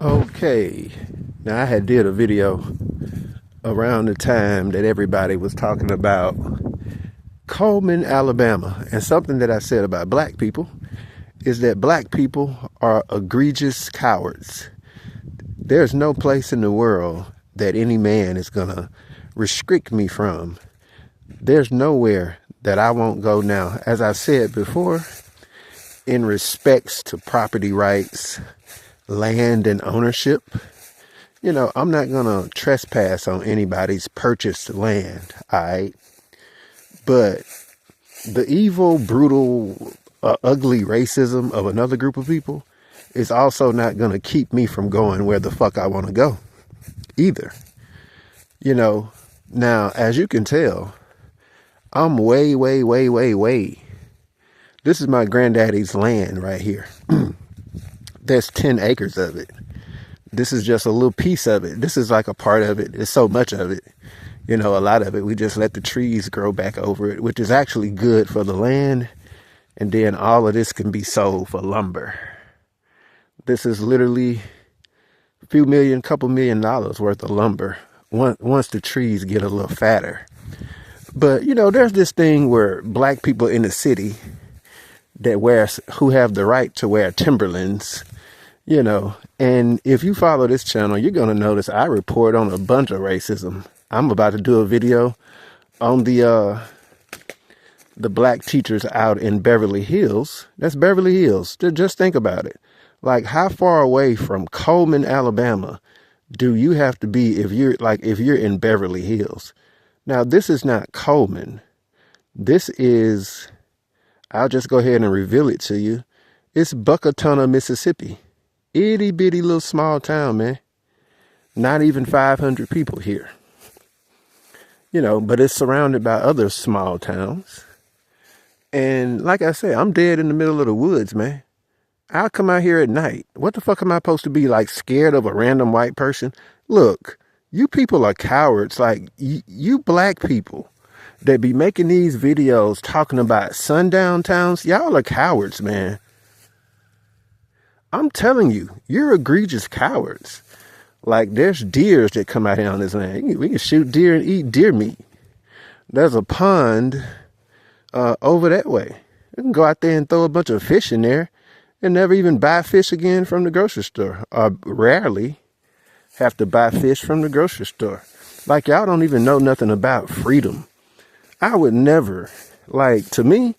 Okay, now I had did a video around the time that everybody was talking about Coleman, Alabama, and something that I said about black people is that black people are egregious cowards. There's no place in the world that any man is gonna restrict me from. There's nowhere that I won't go now. As I said before, in respects to property rights, land and ownership, I'm not gonna trespass on anybody's purchased land, all right? But the evil, brutal, ugly racism of another group of people is also not gonna keep me from going where the fuck I want to go either. Now, as you can tell, I'm way. This is my granddaddy's land right here. There's 10 acres of it. This is just a little piece of it. This is like a part of it. There's so much of it. A lot of it, we just let the trees grow back over it, which is actually good for the land. And then all of this can be sold for lumber. This is literally couple million dollars worth of lumber once the trees get a little fatter. But, there's this thing where black people in the city who have the right to wear Timberlands, and if you follow this channel, you're going to notice I report on a bunch of racism. I'm about to do a video on the black teachers out in Beverly Hills. That's Beverly Hills. Just think about it. Like, how far away from Coleman, Alabama do you have to be if you're in Beverly Hills? Now, this is not Coleman. This is, I'll just go ahead and reveal it to you. It's Buckatona, Mississippi. Itty bitty little small town, man. Not even 500 people here. But it's surrounded by other small towns. And like I said, I'm dead in the middle of the woods, man. I'll come out here at night. What the fuck am I supposed to be, like, scared of a random white person? Look, you people are cowards. Like, you black people that be making these videos talking about sundown towns, y'all are cowards, man. I'm telling you, you're egregious cowards. Like, there's deers that come out here on this land. We can shoot deer and eat deer meat. There's a pond over that way. We can go out there and throw a bunch of fish in there and never even buy fish again from the grocery store. Or rarely have to buy fish from the grocery store. Like, y'all don't even know nothing about freedom. I would never, to me,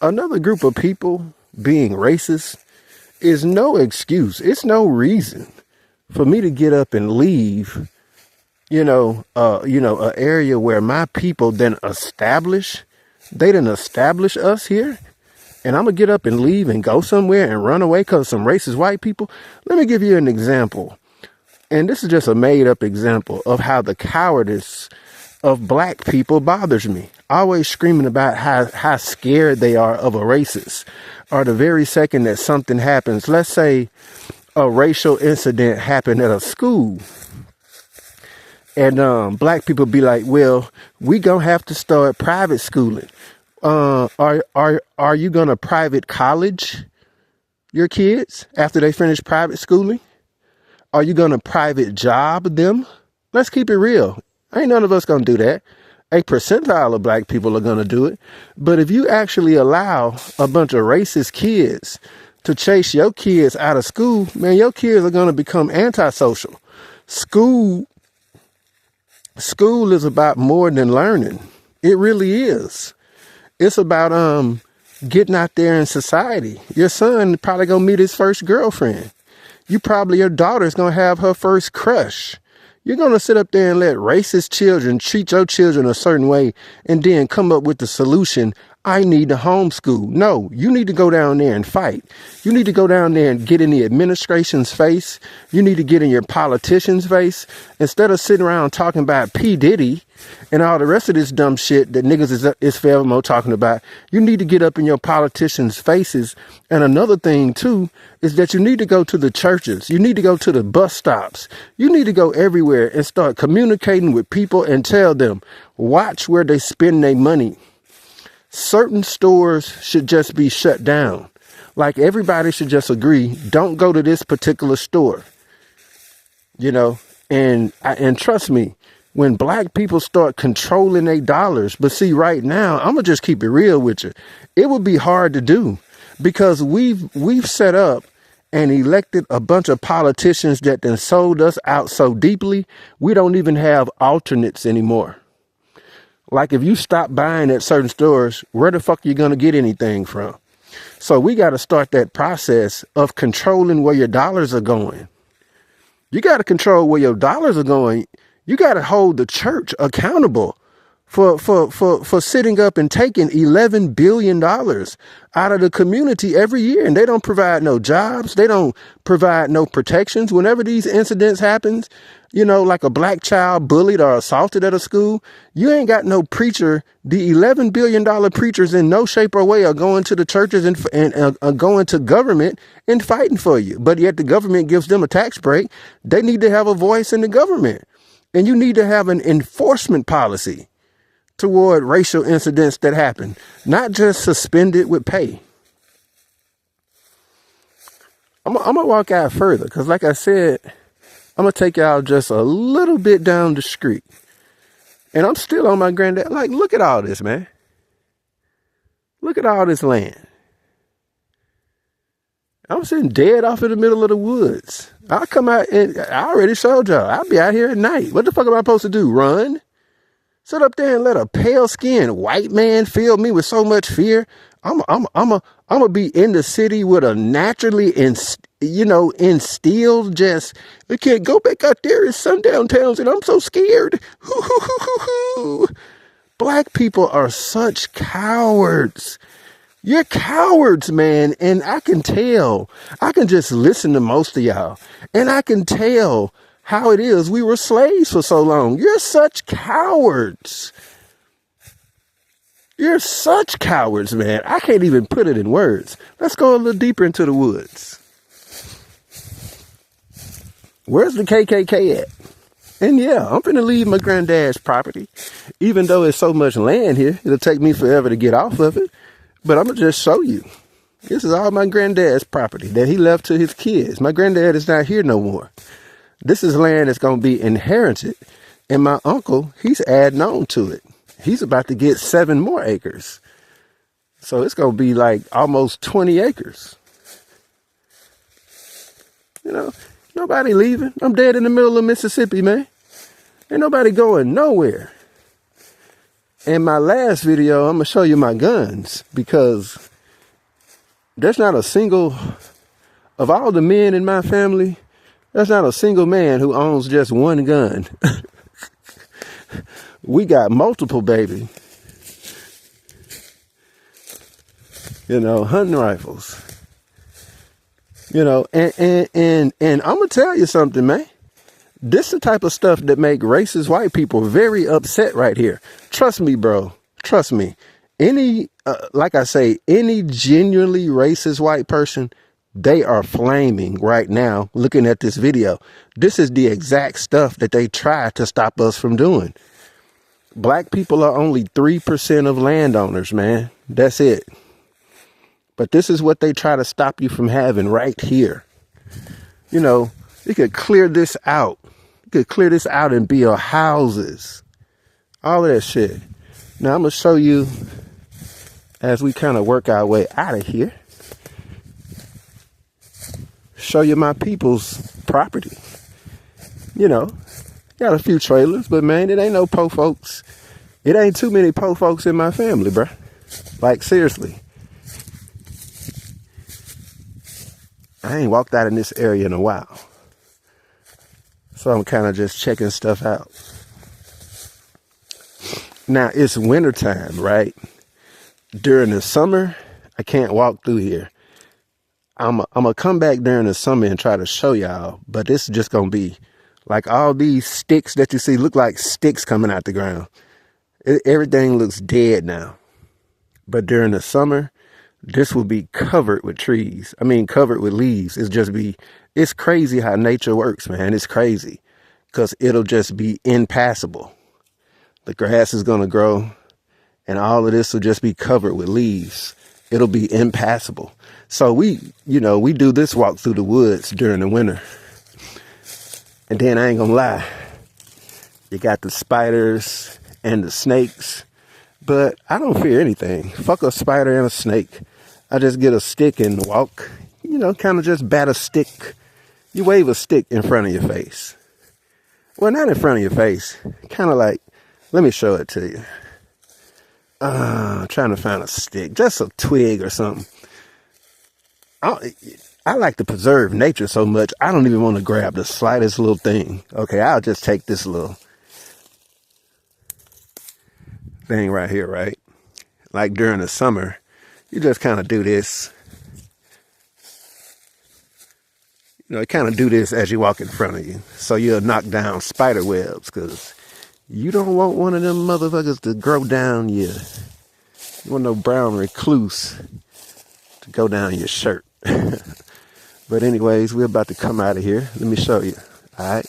another group of people being racist is no excuse. It's no reason for me to get up and leave, an area where my people didn't establish us here. And I'm going to get up and leave and go somewhere and run away because some racist white people. Let me give you an example. And this is just a made up example of how the cowardice of black people bothers me. Always screaming about how scared they are of a racist. Or the very second that something happens, let's say a racial incident happened at a school. And black people be like, well, we gonna have to start private schooling. Are you gonna private college your kids after they finish private schooling? Are you gonna private job them? Let's keep it real. Ain't none of us gonna do that. A percentile of black people are gonna do it. But if you actually allow a bunch of racist kids to chase your kids out of school, man, your kids are gonna become antisocial. School is about more than learning. It really is. It's about getting out there in society. Your son probably gonna meet his first girlfriend. Your daughter's gonna have her first crush. You're gonna sit up there and let racist children treat your children a certain way and then come up with the solution, I need to homeschool. No, you need to go down there and fight. You need to go down there and get in the administration's face. You need to get in your politician's face. Instead of sitting around talking about P. Diddy and all the rest of this dumb shit that niggas is forever more talking about, you need to get up in your politicians' faces. And another thing, too, is that you need to go to the churches. You need to go to the bus stops. You need to go everywhere and start communicating with people and tell them, watch where they spend their money. Certain stores should just be shut down. Like, everybody should just agree, don't go to this particular store. you know, and trust me, when black people start controlling their dollars, but see, right now, I'm gonna just keep it real with you. It would be hard to do because we've set up and elected a bunch of politicians that then sold us out so deeply, we don't even have alternates anymore. Like if you stop buying at certain stores, where the fuck are you gonna get anything from? So we got to start that process of controlling where your dollars are going. You got to control where your dollars are going. You got to hold the church accountable for sitting up and taking $11 billion out of the community every year. And they don't provide no jobs. They don't provide no protections. Whenever these incidents happens, you know, like a black child bullied or assaulted at a school, you ain't got no preacher. The $11 billion preachers in no shape or way are going to the churches and going to government and fighting for you. But yet the government gives them a tax break. They need to have a voice in the government. And you need to have an enforcement policy toward racial incidents that happen, not just suspended with pay. I'm going to walk out further because, like I said, I'm going to take y'all just a little bit down the street. And I'm still on my granddad. Like, look at all this, man. Look at all this land. I'm sitting dead off in the middle of the woods. I'll come out and I already showed y'all. I'll be out here at night. What the fuck am I supposed to do? Run? Sit up there and let a pale-skinned white man fill me with so much fear? I'm gonna be in the city with a naturally instilled just, I can't go back out there in Sundown towns and I'm so scared. Black people are such cowards. You're cowards, man. And I can tell. I can just listen to most of y'all. And I can tell how it is. We were slaves for so long. You're such cowards. You're such cowards, man. I can't even put it in words. Let's go a little deeper into the woods. Where's the KKK at? And yeah, I'm finna leave my granddad's property. Even though it's so much land here, it'll take me forever to get off of it. But I'm going to just show you. This is all my granddad's property that he left to his kids. My granddad is not here no more. This is land that's going to be inherited. And my uncle, he's adding on to it. He's about to get 7 more acres. So it's going to be like almost 20 acres. You know, nobody leaving. I'm dead in the middle of Mississippi, man. Ain't nobody going nowhere. In my last video, I'm going to show you my guns because there's not a single, of all the men in my family, there's not a single man who owns just one gun. We got multiple, baby. You know, hunting rifles. You know, and I'm going to tell you something, man. This is the type of stuff that make racist white people very upset right here. Trust me, bro. Trust me. Like I say, any genuinely racist white person, they are flaming right now looking at this video. This is the exact stuff that they try to stop us from doing. Black people are only 3% of landowners, man. That's it. But this is what they try to stop you from having right here. You know, you could clear this out. You could clear this out and build houses. All of that shit. Now I'm going to show you as we kind of work our way out of here. Show you my people's property. You know, got a few trailers, but man, it ain't no po folks. It ain't too many po folks in my family, bruh. Like, seriously. I ain't walked out in this area in a while. So I'm kind of just checking stuff out. Now, it's wintertime, right? During the summer, I can't walk through here. I'm going to come back during the summer and try to show y'all. But this is just going to be like all these sticks that you see look like sticks coming out the ground. Everything looks dead now. But during the summer, this will be covered with trees. I mean, covered with leaves. It's crazy how nature works, man. It's crazy because it'll just be impassable. The grass is going to grow and all of this will just be covered with leaves. It'll be impassable. So we do this walk through the woods during the winter. And then I ain't gonna lie, you got the spiders and the snakes, but I don't fear anything. Fuck a spider and a snake. I just get a stick and walk, you know, kind of just bat a stick. You wave a stick in front of your face. Well, not in front of your face. Kind of like, let me show it to you. I'm trying to find a stick, just a twig or something. I like to preserve nature so much, I don't even want to grab the slightest little thing. Okay, I'll just take this little thing right here, right? Like during the summer, you just kind of do this. You know, kind of do this as you walk in front of you. So you'll knock down spider webs, because you don't want one of them motherfuckers to grow down you. You want no brown recluse to go down your shirt. But anyways, we're about to come out of here. Let me show you. All right.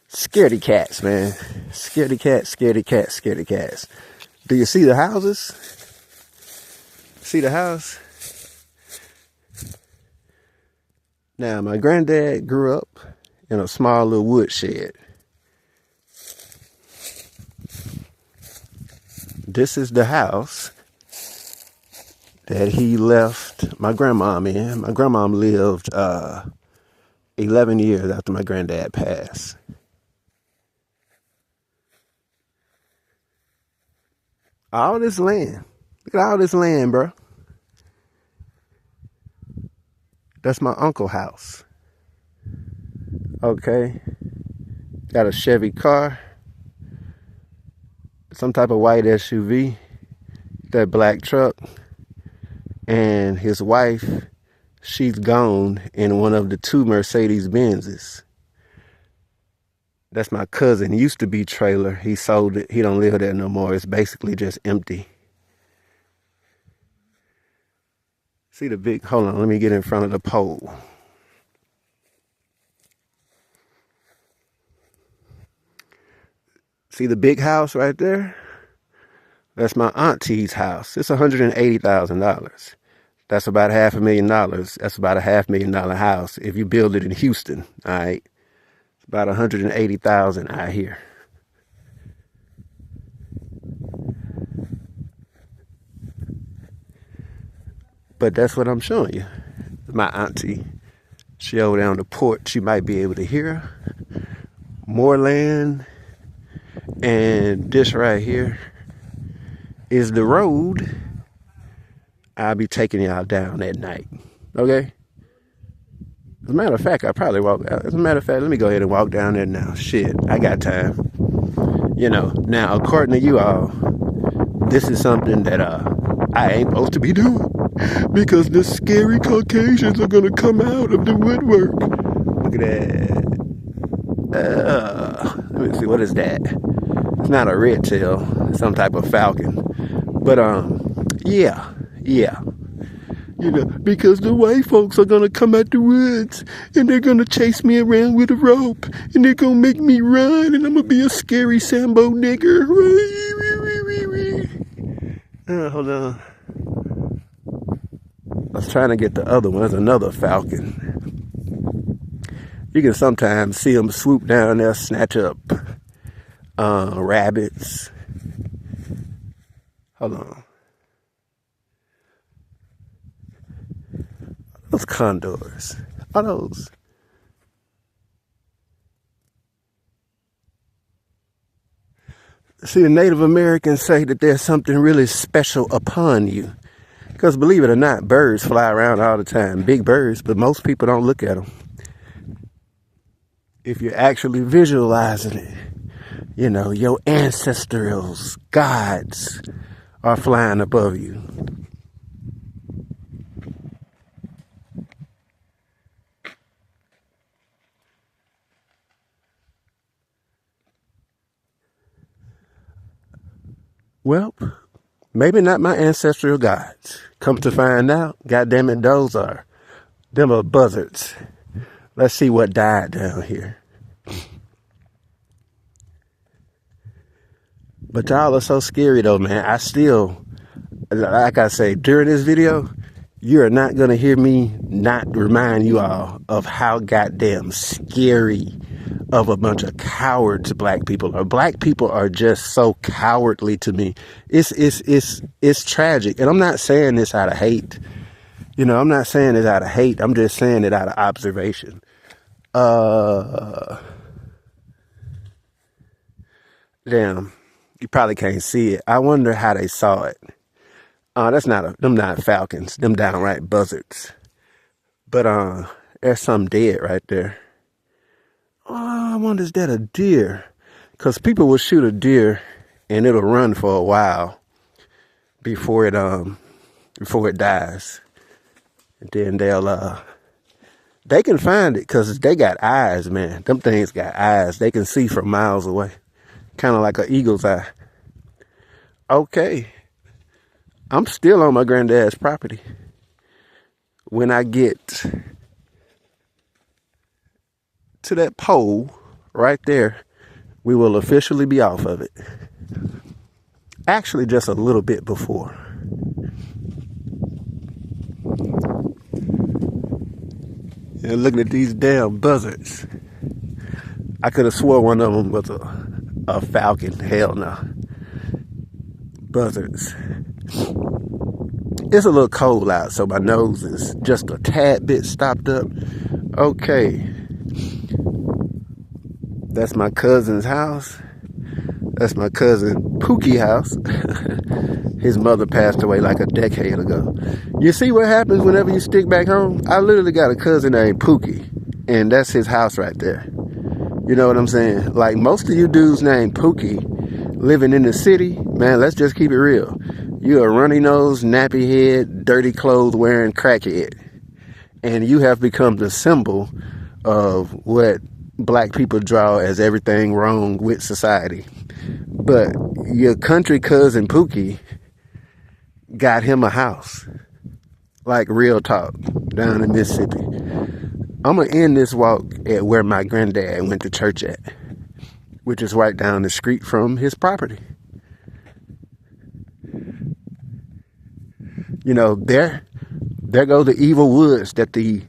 Scaredy cats, man. Scaredy cats, scaredy cats, scaredy cats. Do you see the houses? See the house? Now, my granddad grew up in a small little woodshed. This is the house that he left my grandmom in. My grandmom lived 11 years after my granddad passed. All this land. Look at all this land, bro. That's my uncle's house. Okay. Got a Chevy car. Some type of white SUV. That black truck. And his wife, she's gone in one of the 2 Mercedes Benzes. That's my cousin. It used to be trailer. He sold it. He don't live there no more. It's basically just empty. See the big, hold on, let me get in front of the pole. See the big house right there? That's my auntie's house. It's $180,000. That's about $500,000. That's about a $500,000 house if you build it in Houston, all right? It's about $180,000 out here. But that's what I'm showing you. My auntie, she over there on the porch. You might be able to hear her. More land. And this right here is the road I'll be taking y'all down at night. Okay? As a matter of fact, I probably walk out. As a matter of fact, let me go ahead and walk down there now. Shit, I got time. You know, now, according to you all, this is something that I ain't supposed to be doing. Because the scary Caucasians are going to come out of the woodwork. Look at that. Let me see, what is that? It's not a red tail. It's some type of falcon. But, yeah. You know, because the white folks are going to come out the woods. And they're going to chase me around with a rope. And they're going to make me run. And I'm going to be a scary Sambo nigger. Hold on. I was trying to get the other one. There's another falcon. You can sometimes see them swoop down there, snatch up rabbits. Hold on. Those condors. Are those? See, the Native Americans say that there's something really special upon you. Because believe it or not, birds fly around all the time. Big birds, but most people don't look at them. If you're actually visualizing it, you know, your ancestral gods are flying above you. Well, maybe not my ancestral gods. Come to find out, goddamn it, them are buzzards. Let's see what died down here. But y'all are so scary though, man. I still, like I say, during this video, You're not going to hear me not remind you all of how goddamn scary of a bunch of cowards black people are. Black people are just so cowardly to me. It's tragic. And I'm not saying this out of hate. You know, I'm not saying it out of hate. I'm just saying it out of observation. Damn, you probably can't see it. I wonder how they saw it. Them not falcons, them downright buzzards. But there's some dead right there. Oh, I wonder, is that a deer? Because people will shoot a deer and it'll run for a while before it dies. And then they can find it because they got eyes, man. Them things got eyes. They can see from miles away. Kind of like an eagle's eye. Okay. I'm still on my granddad's property. When I get to that pole right there, we will officially be off of it. Actually, just a little bit before. And looking at these damn buzzards. I could have swore one of them was a falcon. Hell no. Buzzards. It's a little cold out, so my nose is just a tad bit stopped up. Okay. That's my cousin's house. That's my cousin Pookie's house. His mother passed away like a decade ago. You see what happens whenever you stick back home? I literally got a cousin named Pookie, and that's his house right there. You know what I'm saying? Like, most of you dudes named Pookie living in the city, man, let's just keep it real. You're a runny nose, nappy head, dirty clothes wearing crackhead. And you have become the symbol of what black people draw as everything wrong with society. But your country cousin Pookie got him a house. Like, real talk, down in Mississippi. I'm going to end this walk at where my granddad went to church at, which is right down the street from his property. You know, there go the evil woods that the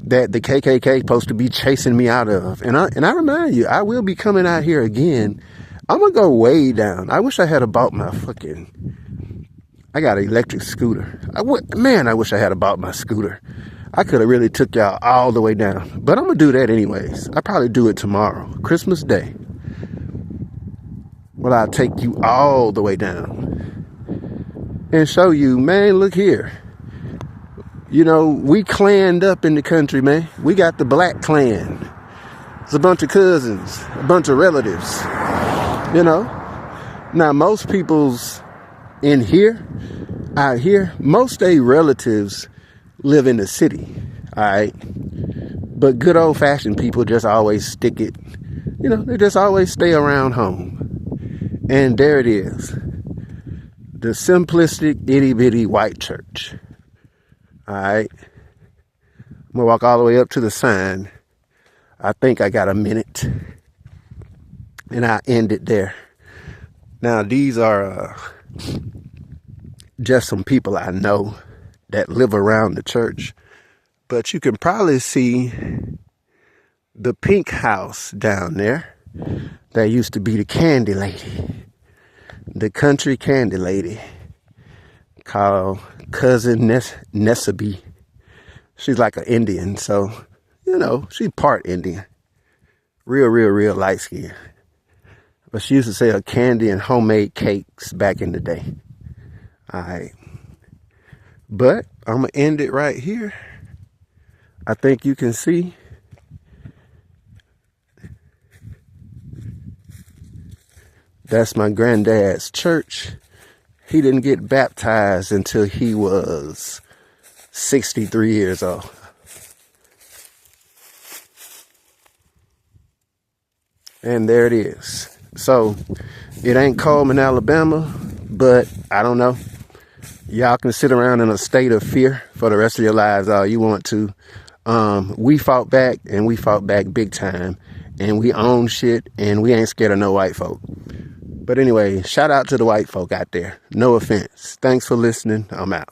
KKK supposed to be chasing me out of. And I remind you, I will be coming out here again. I'm going to go way down. I wish I had bought my I got an electric scooter. I wish I had bought my scooter. I could have really took y'all all the way down. But I'm going to do that anyways. I'll probably do it tomorrow, Christmas Day. Well, I'll take you all the way down and show you, man, look here. You know, we clanned up in the country, man. We got the black clan. It's a bunch of cousins, a bunch of relatives, you know. Now, most people's out here, most they relatives live in the city, all right? But good old-fashioned people just always stick it, you know, they just always stay around home. And there it is. The simplistic, itty-bitty white church. All right. I'm going to walk all the way up to the sign. I think I got a minute. And I'll end it there. Now, these are just some people I know that live around the church. But you can probably see the pink house down there. That used to be the candy lady. The country candy lady. Called Cousin Nessaby. She's like an Indian, so, you know, she's part Indian. Real light skin. But she used to sell candy and homemade cakes back in the day. Alright. But I'm going to end it right here. I think you can see. That's my granddad's church. He didn't get baptized until he was 63 years old. And there it is. So, it ain't Coleman, Alabama, but I don't know. Y'all can sit around in a state of fear for the rest of your lives all you want to. We fought back, and we fought back big time. And we own shit, and we ain't scared of no white folk. But anyway, shout out to the white folk out there. No offense. Thanks for listening. I'm out.